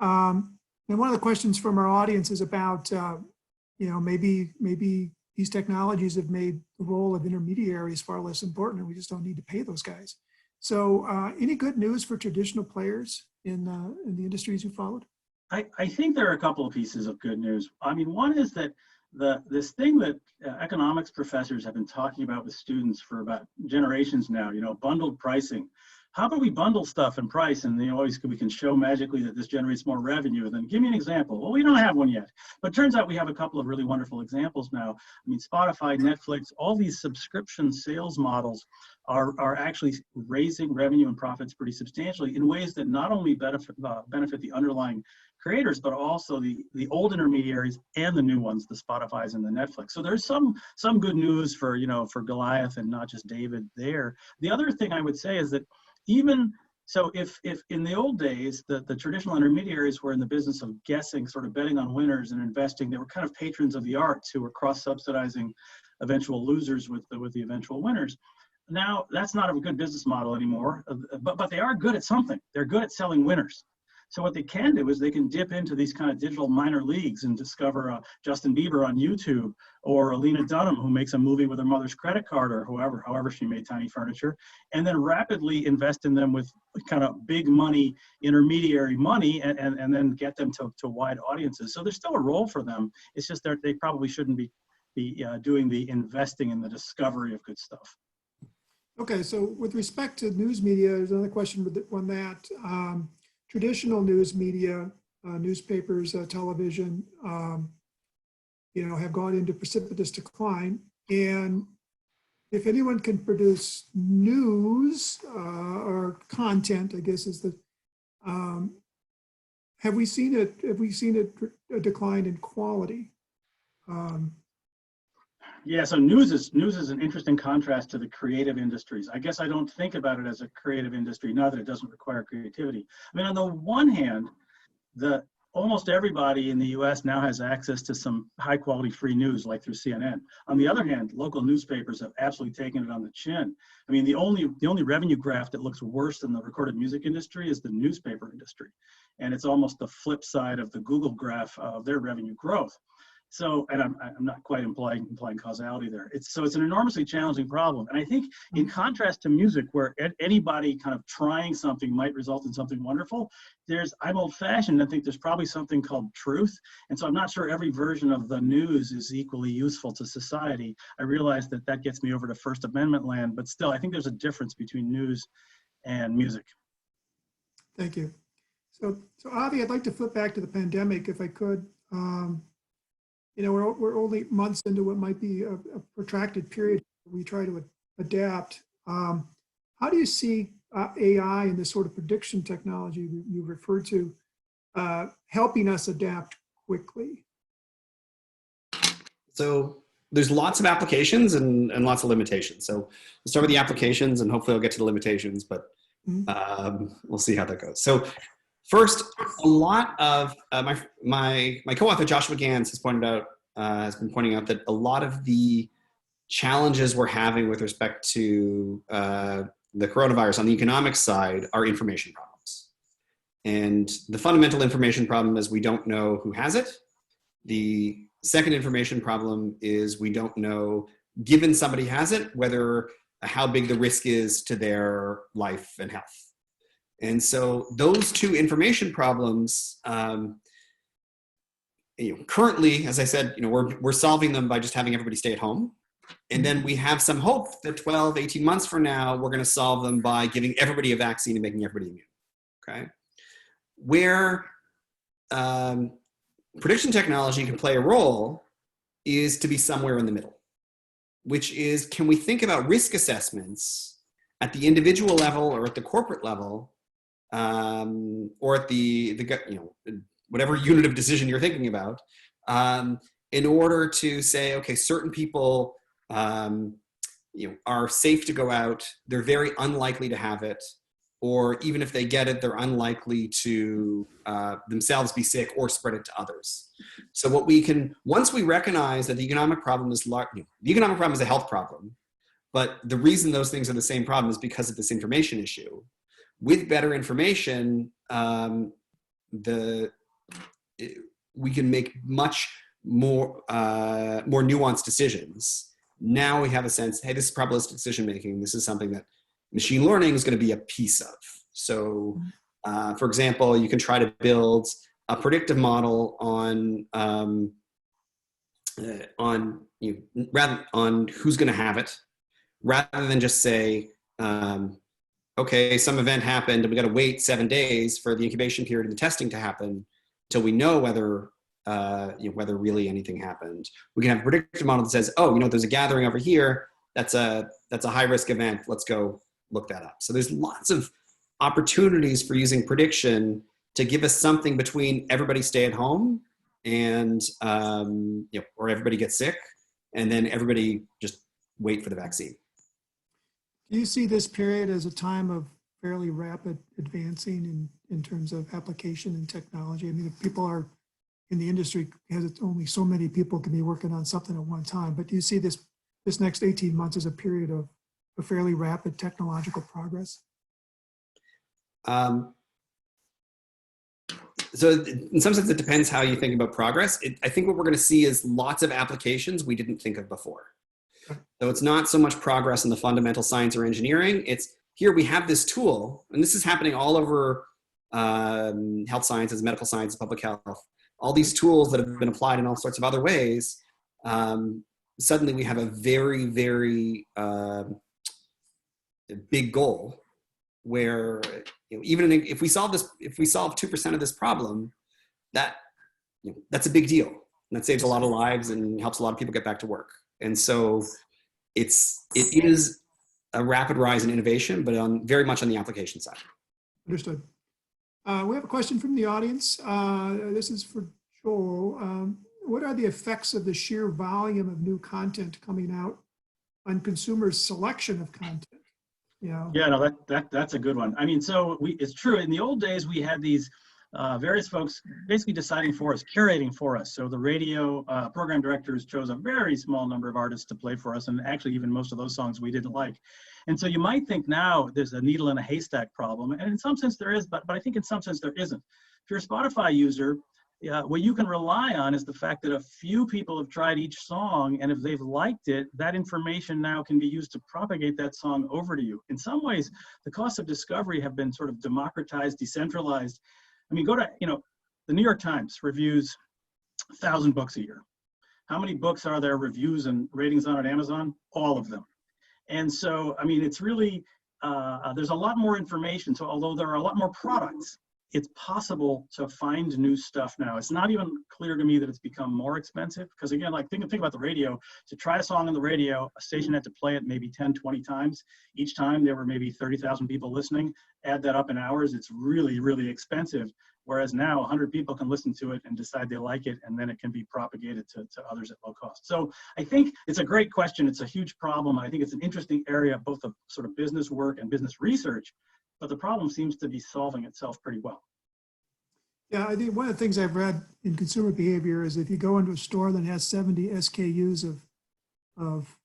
And one of the questions from our audience is about, you know, maybe these technologies have made the role of intermediaries far less important, and we just don't need to pay those guys. So, any good news for traditional players in the industries you followed? I think there are a couple of pieces of good news. I mean, one is that this thing that economics professors have been talking about with students for about generations now, you know, bundled pricing. How about we bundle stuff and price, and, you know, we can show magically that this generates more revenue? And then give me an example. Well, we don't have one yet, but it turns out we have a couple of really wonderful examples now. I mean, Spotify, Netflix, all these subscription sales models are actually raising revenue and profits pretty substantially in ways that not only benefit the underlying creators, but also the old intermediaries and the new ones, the Spotifys and the Netflix. So there's some good news for, you know, for Goliath and not just David there. The other thing I would say is that even so, if in the old days, the traditional intermediaries were in the business of guessing, sort of betting on winners and investing, they were kind of patrons of the arts who were cross-subsidizing eventual losers with the eventual winners. Now, that's not a good business model anymore, but they are good at something. They're good at selling winners. So what they can do is they can dip into these kind of digital minor leagues and discover Justin Bieber on YouTube, or Lena Dunham, who makes a movie with her mother's credit card, or however she made tiny furniture, and then rapidly invest in them with kind of big money, intermediary money, and then get them to wide audiences. So there's still a role for them. It's just that they probably shouldn't be doing the investing in the discovery of good stuff. Okay, so with respect to news media, there's another question on that. Traditional news media, newspapers, television, you know, have gone into precipitous decline. And if anyone can produce news or content, I guess is the, have we seen a decline in quality? Yeah, so news is an interesting contrast to the creative industries. I guess I don't think about it as a creative industry, not that it doesn't require creativity. I mean, on the one hand, almost everybody in the US now has access to some high quality free news, like through CNN. On the other hand, local newspapers have absolutely taken it on the chin. I mean, the only revenue graph that looks worse than the recorded music industry is the newspaper industry. And it's almost the flip side of the Google graph of their revenue growth. So, and I'm not quite implying causality there. It's an enormously challenging problem. And I think in contrast to music, where anybody kind of trying something might result in something wonderful, I'm old fashioned. I think there's probably something called truth. And so I'm not sure every version of the news is equally useful to society. I realize that gets me over to First Amendment land, but still, I think there's a difference between news and music. Thank you. So Avi, I'd like to flip back to the pandemic if I could. You know, we're only months into what might be a protracted period. We try to adapt. How do you see AI and this sort of prediction technology you referred to helping us adapt quickly? So there's lots of applications and lots of limitations. So we'll start with the applications, and hopefully I'll get to the limitations, but we'll see how that goes. So first, a lot of my co-author Joshua Gans has been pointing out that a lot of the challenges we're having with respect to the coronavirus on the economic side are information problems. And the fundamental information problem is we don't know who has it. The second information problem is we don't know, given somebody has it, how big the risk is to their life and health. And so those two information problems, currently, as I said, we're solving them by just having everybody stay at home. And then we have some hope that 12, 18 months from now, we're going to solve them by giving everybody a vaccine and making everybody immune. Okay. Where prediction technology can play a role is to be somewhere in the middle, which is, can we think about risk assessments at the individual level or at the corporate level, or at the whatever unit of decision you're thinking about, in order to say, okay, certain people are safe to go out, they're very unlikely to have it, or even if they get it, they're unlikely to themselves be sick or spread it to others. So what we can, once we recognize that the economic problem is the economic problem is a health problem, but the reason those things are the same problem is because of this information issue. With better information, we can make much more nuanced decisions. Now we have a sense, hey, this is probabilistic decision making. This is something that machine learning is going to be a piece of. So, for example, you can try to build a predictive model on who's going to have it, rather than just say, okay, some event happened and we got to wait 7 days for the incubation period and the testing to happen until we know whether whether really anything happened. We can have a predictive model that says, oh, there's a gathering over here. That's a high risk event. Let's go look that up. So there's lots of opportunities for using prediction to give us something between everybody stay at home and or everybody gets sick, and then everybody just wait for the vaccine. Do you see this period as a time of fairly rapid advancing in terms of application and technology? I mean, if people are in the industry, has only so many people can be working on something at one time, but do you see this next 18 months as a period of a fairly rapid technological progress? So in some sense, it depends how you think about progress. I think what we're going to see is lots of applications we didn't think of before. So it's not so much progress in the fundamental science or engineering. It's here we have this tool, and this is happening all over health sciences, medical sciences, public health. All these tools that have been applied in all sorts of other ways. Suddenly we have a very, very big goal where even if we solve 2% of this problem, that's a big deal. And that saves a lot of lives and helps a lot of people get back to work. And so it is a rapid rise in innovation, but very much on the application side. Understood. We have a question from the audience. This is for Joel. What are the effects of the sheer volume of new content coming out on consumers' selection of content? Yeah, no, that's a good one. I mean, so it's true. In the old days, we had these various folks basically deciding for us, curating for us. So the radio program directors chose a very small number of artists to play for us, and actually even most of those songs we didn't like. And so you might think now there's a needle in a haystack problem, and in some sense there is, but I think in some sense there isn't. If you're a Spotify user, what you can rely on is the fact that a few people have tried each song, and if they've liked it, that information now can be used to propagate that song over to you. In some ways, the costs of discovery have been sort of democratized, decentralized. I mean, go to, the New York Times reviews 1,000 books a year. How many books are there reviews and ratings on at Amazon? All of them. And so, I mean, it's really, there's a lot more information. So although there are a lot more products, it's possible to find new stuff now. It's not even clear to me that it's become more expensive. Because again, like think about the radio. To try a song on the radio, a station had to play it maybe 10, 20 times. Each time there were maybe 30,000 people listening. Add that up in hours, it's really, really expensive. Whereas now 100 people can listen to it and decide they like it, and then it can be propagated to others at low cost. So I think it's a great question. It's a huge problem. I think it's an interesting area, both of sort of business work and business research, but the problem seems to be solving itself pretty well. Yeah, I think one of the things I've read in consumer behavior is if you go into a store that has 70 SKUs of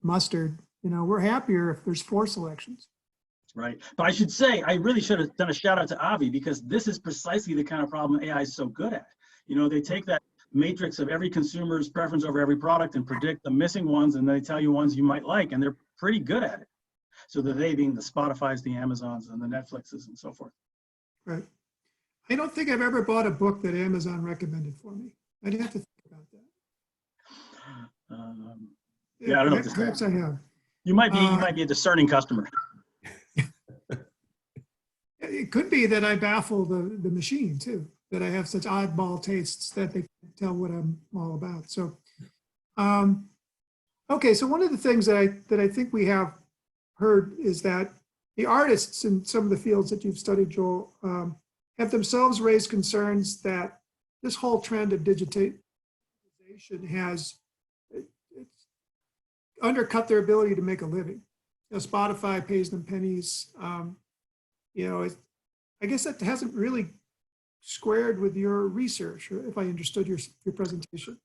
mustard, we're happier if there's 4 selections. Right. But I should say, I really should have done a shout out to Avi, because this is precisely the kind of problem AI is so good at. They take that matrix of every consumer's preference over every product and predict the missing ones, and they tell you ones you might like, and they're pretty good at it. So the they being the Spotifys, the Amazons, and the Netflixes, and so forth. Right. I don't think I've ever bought a book that Amazon recommended for me. I'd have to think about that. Yeah, I don't know what to say. Perhaps I have. You might be a discerning customer. It could be that I baffle the machine too, that I have such oddball tastes that they can't tell what I'm all about. So, okay, so one of the things that I think we have heard is that the artists in some of the fields that you've studied, Joel, have themselves raised concerns that this whole trend of digitization has undercut their ability to make a living. You know, Spotify pays them pennies. I guess that hasn't really squared with your research, or if I understood your presentation.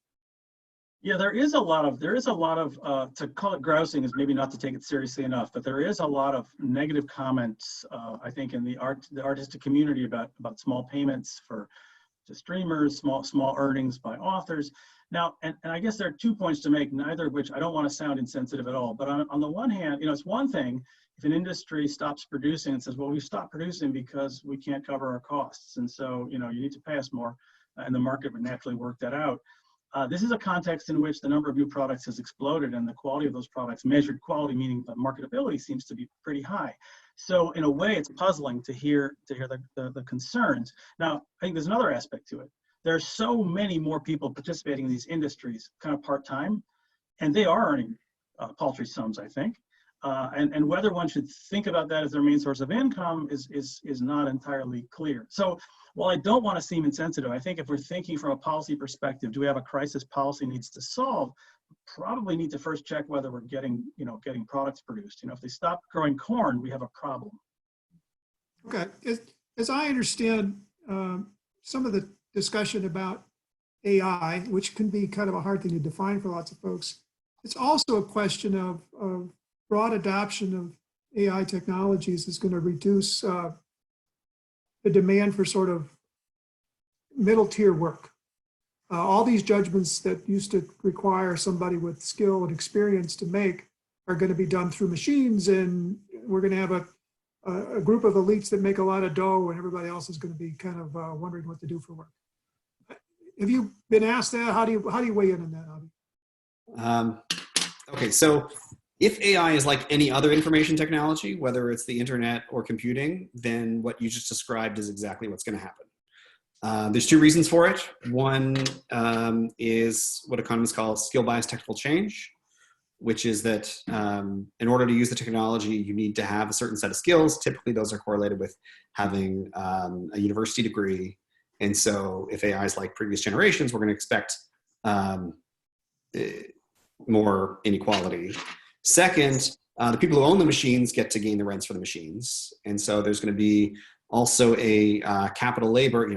Yeah, there is a lot of to call it grousing is maybe not to take it seriously enough, but there is a lot of negative comments, I think, in the artistic community about small payments to streamers, small earnings by authors. Now, and I guess there are 2 points to make, neither of which I don't want to sound insensitive at all. But on the one hand, it's one thing if an industry stops producing and says, well, we stopped producing because we can't cover our costs, and so you need to pay us more, and the market would naturally work that out. This is a context in which the number of new products has exploded, and the quality of those products, measured quality meaning the marketability, seems to be pretty high. So in a way, it's puzzling to hear the concerns. Now, I think there's another aspect to it. There are so many more people participating in these industries, kind of part-time, and they are earning paltry sums, I think. And whether one should think about that as their main source of income is not entirely clear. So while I don't want to seem insensitive, I think if we're thinking from a policy perspective, do we have a crisis policy needs to solve? Probably need to first check whether we're getting products produced. If they stop growing corn, we have a problem. Okay, as I understand some of the discussion about AI, which can be kind of a hard thing to define for lots of folks, it's also a question of broad adoption of AI technologies is going to reduce the demand for sort of middle tier work. All these judgments that used to require somebody with skill and experience to make are going to be done through machines, and we're going to have a group of elites that make a lot of dough, and everybody else is going to be kind of wondering what to do for work. Have you been asked that? How do you weigh in on that, Avi? Okay, so if AI is like any other information technology, whether it's the internet or computing, then what you just described is exactly what's going to happen. There's 2 reasons for it. One is what economists call skill-biased technical change, which is that in order to use the technology, you need to have a certain set of skills. Typically, those are correlated with having a university degree. And so if AI is like previous generations, we're going to expect more inequality. Second, the people who own the machines get to gain the rents for the machines. And so there's going to be also a capital labor,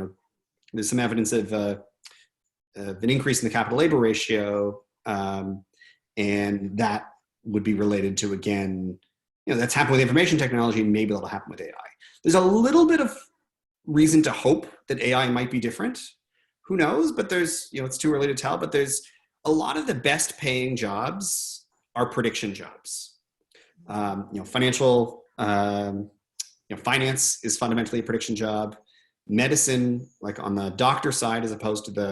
there's some evidence of an increase in the capital labor ratio. And that would be related to, again, that's happened with information technology, and maybe that'll happen with AI. There's a little bit of reason to hope that AI might be different. Who knows? But there's, it's too early to tell, but there's a lot of the best paying jobs are prediction jobs. Financial, finance is fundamentally a prediction job. Medicine, like on the doctor side, as opposed to the